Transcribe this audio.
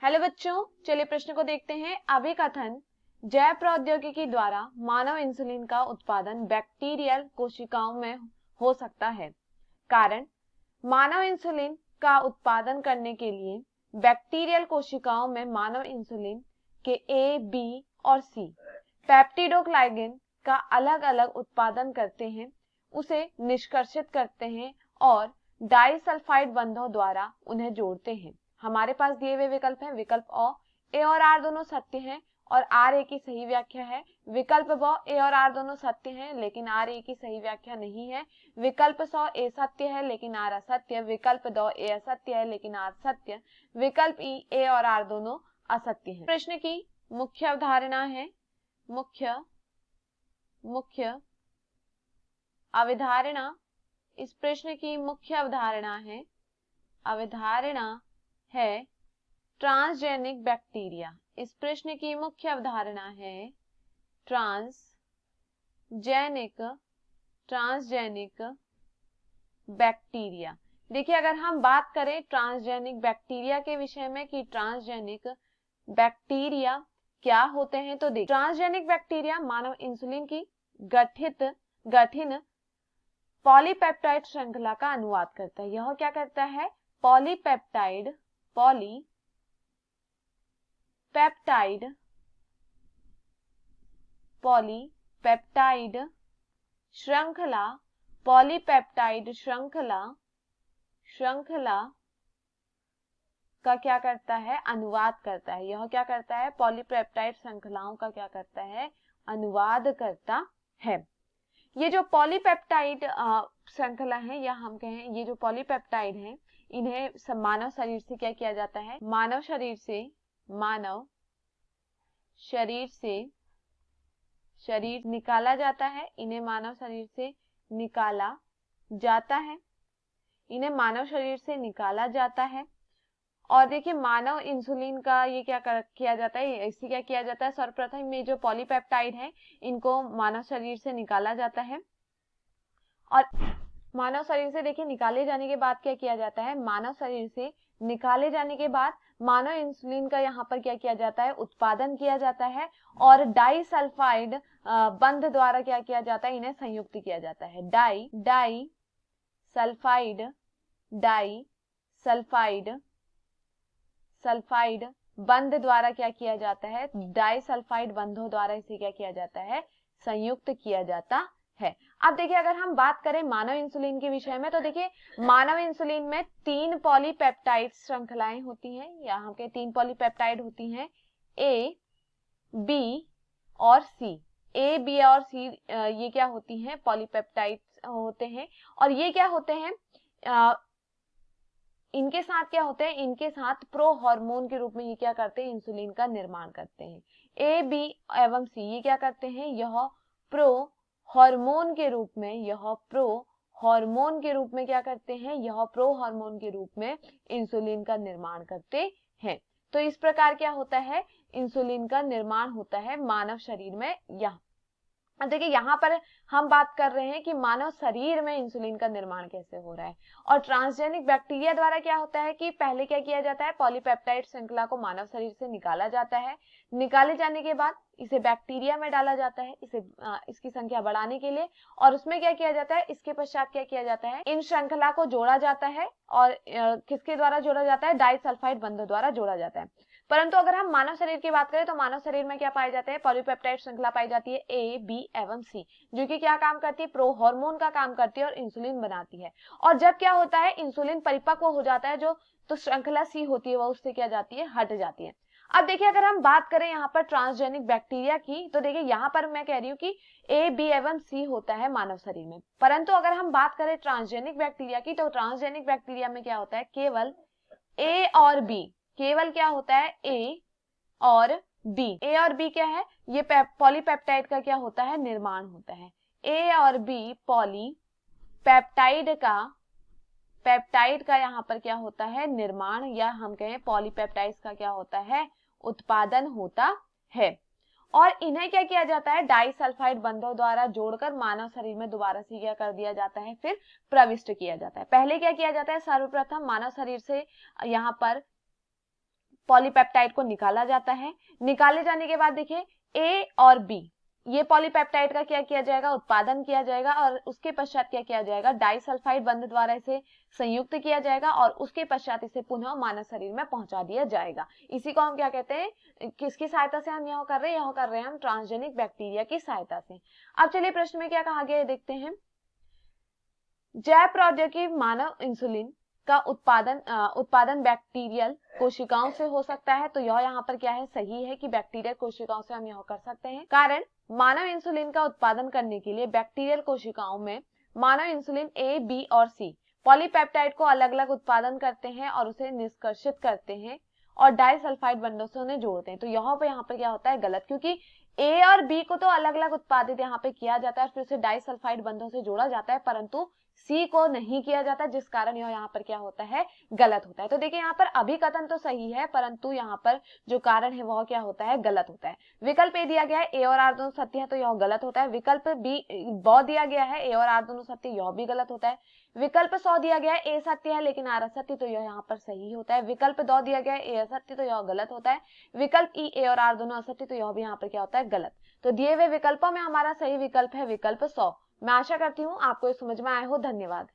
Hello बच्चों, चलिए प्रश्न को देखते हैं। अभिकथन जैव प्रौद्योगिकी द्वारा मानव इंसुलिन का उत्पादन बैक्टीरियल कोशिकाओं में हो सकता है। कारण, मानव इंसुलिन का उत्पादन करने के लिए बैक्टीरियल कोशिकाओं में मानव इंसुलिन के ए, बी और सी पेप्टिडोग्लाइकन का अलग अलग उत्पादन करते हैं, उसे निष्कर्षित करते हैं और डाइसल्फाइड बंधों द्वारा उन्हें जोड़ते हैं। हमारे पास दिए हुए विकल्प हैं। विकल्प अ, ए और आर दोनों सत्य हैं और आर ए की सही व्याख्या है। विकल्प ब, ए और आर दोनों सत्य हैं लेकिन आर ए की सही व्याख्या नहीं है। विकल्प स, ए सत्य है लेकिन आर असत्य। विकल्प द, ए असत्य है लेकिन आर सत्य। विकल्प ई, ए और आर दोनों असत्य हैं। प्रश्न की मुख्य अवधारणा है, मुख्य अवधारणा, इस प्रश्न की मुख्य अवधारणा है ट्रांसजेनिक बैक्टीरिया। इस प्रश्न की मुख्य अवधारणा है ट्रांसजेनिक बैक्टीरिया। देखिए, अगर हम बात करें ट्रांसजेनिक बैक्टीरिया के विषय में कि ट्रांसजेनिक बैक्टीरिया क्या होते हैं, तो देखिए, ट्रांसजेनिक बैक्टीरिया मानव इंसुलिन की गठिन पॉलीपेप्टाइड श्रृंखला का अनुवाद करता है। यह क्या करता है? पॉलीपेप्टाइड श्रृंखला का क्या करता है? अनुवाद करता है। यह क्या करता है? पॉलीपेप्टाइड श्रृंखलाओं का क्या करता है? अनुवाद करता है। ये जो पॉलीपेप्टाइड श्रृंखला है, या हम कहें ये जो पॉलीपेप्टाइड है, इन्हें मानव शरीर से क्या किया जाता है? मानव शरीर निकाला जाता है। इन्हें मानव शरीर से निकाला जाता है। और देखिए, मानव इंसुलिन का ये क्या किया जाता है? इससे क्या किया जाता है? सर्वप्रथम में जो पॉलीपेप्टाइड है, इनको मानव शरीर से निकाला जाता है और मानव शरीर से देखिए निकाले जाने के बाद क्या किया जाता है? मानव शरीर से निकाले जाने के बाद मानव इंसुलिन का यहाँ पर क्या किया जाता है? उत्पादन किया जाता है और डाइसल्फाइड बंध द्वारा क्या किया जाता है? इन्हें संयुक्त किया जाता है। डाइसल्फाइड बंध द्वारा क्या किया जाता है? डाइसल्फाइड बंधों द्वारा इसे क्या किया जाता है? संयुक्त किया जाता है। अब देखिए, अगर हम बात करें मानव इंसुलिन के विषय में, तो देखिए, मानव इंसुलिन में 3 पॉलीपेप्टाइड श्रृंखलाएं होती हैं। यहाँ के 3 पॉलीपेप्टाइड होती हैं, ए, बी और सी। ए, बी और सी ये क्या होती हैं? पॉलीपेप्टाइड होते हैं। और ये क्या होते हैं? इनके साथ क्या होते हैं? इनके साथ प्रो हार्मोन के रूप में ये क्या करते हैं? इंसुलिन का निर्माण करते हैं। ए, बी एवं सी ये क्या करते हैं? यह प्रो हार्मोन के रूप में क्या करते हैं? यह प्रो हार्मोन के रूप में इंसुलिन का निर्माण करते हैं। तो इस प्रकार क्या होता है? इंसुलिन का निर्माण होता है मानव शरीर में। अब देखिए, यहाँ पर हम बात कर रहे हैं कि मानव शरीर में इंसुलिन का निर्माण कैसे हो रहा है। और ट्रांसजेनिक बैक्टीरिया द्वारा क्या होता है कि पहले क्या किया जाता है? पॉलीपेप्टाइड श्रृंखला को मानव शरीर से निकाला जाता है। निकाले जाने के बाद इसे बैक्टीरिया में डाला जाता है, इसकी संख्या बढ़ाने के लिए। और उसमें क्या किया जाता है? इसके पश्चात क्या किया जाता है? इन श्रृंखला को जोड़ा जाता है और किसके द्वारा जोड़ा जाता है? डाइसल्फाइड बंधों द्वारा जोड़ा जाता है। परंतु अगर हम मानव शरीर की बात करें तो मानव शरीर में क्या पाए जाते हैं? पॉलीपेप्टाइड श्रृंखला पाई जाती है, ए, बी एवं सी, जो कि क्या काम करती है? प्रो हार्मोन का काम करती है और इंसुलिन बनाती है। और जब क्या होता है? इंसुलिन परिपक्व हो जाता है, तो श्रृंखला सी होती है वह उससे क्या जाती है? हट जाती है। अब देखिए, अगर हम बात करें यहाँ पर ट्रांसजेनिक बैक्टीरिया की, तो देखिए यहाँ पर मैं कह रही हूँ कि ए, बी एवं सी होता है मानव शरीर में। परंतु अगर हम बात करें ट्रांसजेनिक बैक्टीरिया की, तो ट्रांसजेनिक बैक्टीरिया में क्या होता है? केवल ए और बी, केवल क्या होता है? ए और बी। ए और बी क्या है? ये पॉलीपेप्टाइड का क्या होता है? निर्माण होता है। ए और बी पॉलीपेप्टाइड का यहाँ पर क्या होता है? निर्माण, या हम कहें पॉलीपेप्टाइड्स का क्या होता है? उत्पादन होता है। और इन्हें क्या किया जाता है? डाइसल्फाइड बंधों द्वारा जोड़कर मानव शरीर में दोबारा से क्या कर दिया जाता है? फिर प्रविष्ट किया जाता है। पहले क्या किया जाता है? सर्वप्रथम मानव शरीर से यहाँ पर पॉलीपेप्टाइड को निकाला जाता है। निकाले जाने के बाद देखिए ए और बी, ये पॉलीपेप्टाइड का क्या किया जाएगा, उत्पादन किया जाएगा और उसके पश्चात क्या किया जाएगा, डाइसल्फाइड बंध द्वारा इसे संयुक्त किया जाएगा और उसके पश्चात इसे पुनः मानव शरीर में पहुंचा दिया जाएगा। इसी को हम क्या कहते हैं, किसकी सहायता से हम यह कर रहे हैं हम ट्रांसजेनिक बैक्टीरिया की सहायता से। अब चलिए प्रश्न में क्या कहा गया है देखते हैं। जैव प्रौद्योगिकी मानव इंसुलिन का उत्पादन बैक्टीरियल कोशिकाओं से हो सकता है, तो यह यहाँ पर क्या है, सही है कि बैक्टीरियल कोशिकाओं से हम यह कर सकते हैं। कारण मानव इंसुलिन का उत्पादन करने के लिए बैक्टीरियल कोशिकाओं में मानव इंसुलिन ए, बी और सी पॉलीपेप्टाइड को अलग अलग उत्पादन करते हैं और उसे निष्कर्षित करते हैं और डाइसल्फाइड बंधों से उन्हें जोड़ते हैं। तो यहाँ पर क्या होता है, गलत, क्योंकि ए और बी को तो अलग अलग उत्पादित यहाँ पे किया जाता है, फिर उसे डाइसल्फाइड बंधों से जोड़ा जाता है, परंतु सी को नहीं किया जाता, जिस कारण यह यहाँ पर क्या होता है, गलत होता है। तो देखिए यहाँ पर अभिकथन तो सही है, परंतु यहाँ पर जो कारण है वह क्या होता है, गलत होता है। विकल्प ए दिया गया है ए और आर दोनों सत्य है, तो यह गलत होता है। विकल्प बी ब दिया गया है ए और आर दोनों सत्य, यह भी गलत होता है। विकल्प 100 दिया गया है ए सत्य है लेकिन आर असत्य, तो यह यहाँ पर सही होता है। विकल्प 2 दिया गया है ए असत्य, तो यह गलत होता है। विकल्प ई ए और आर दोनों असत्य, तो यह भी यहाँ पर क्या होता है, गलत। तो दिए हुए विकल्पों में हमारा सही विकल्प है विकल्प 100। मैं आशा करती हूँ आपको ये समझ में आया हो। धन्यवाद।